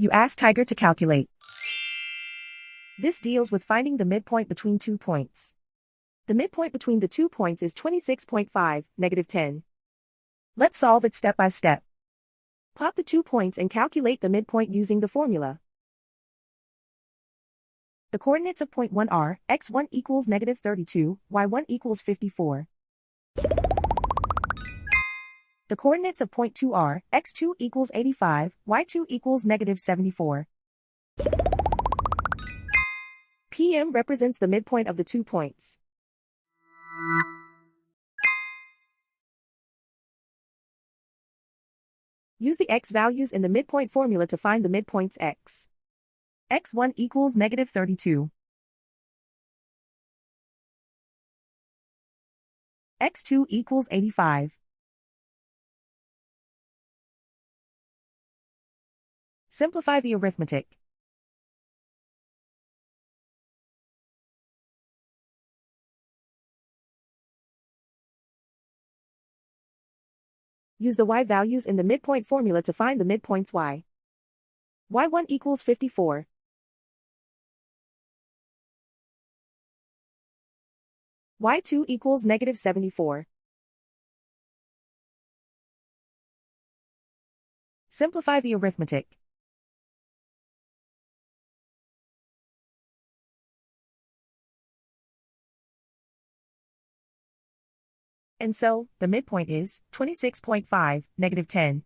You ask Tiger to calculate. This deals with finding the midpoint between 2 points. The midpoint between the 2 points is 26.5, -10. Let's solve it step by step. Plot the 2 points and calculate the midpoint using the formula. The coordinates of point 1 are, x1 equals -32, y1 equals 54. The coordinates of point 2 are, x2 equals 85, y2 equals -74. PM represents the midpoint of the 2 points. Use the x values in the midpoint formula to find the midpoints x. x1 equals -32. x2 equals 85. Simplify the arithmetic. Use the y values in the midpoint formula to find the midpoints y. y1 equals 54. y2 equals -74. Simplify the arithmetic. And so, the midpoint is 26.5, -10.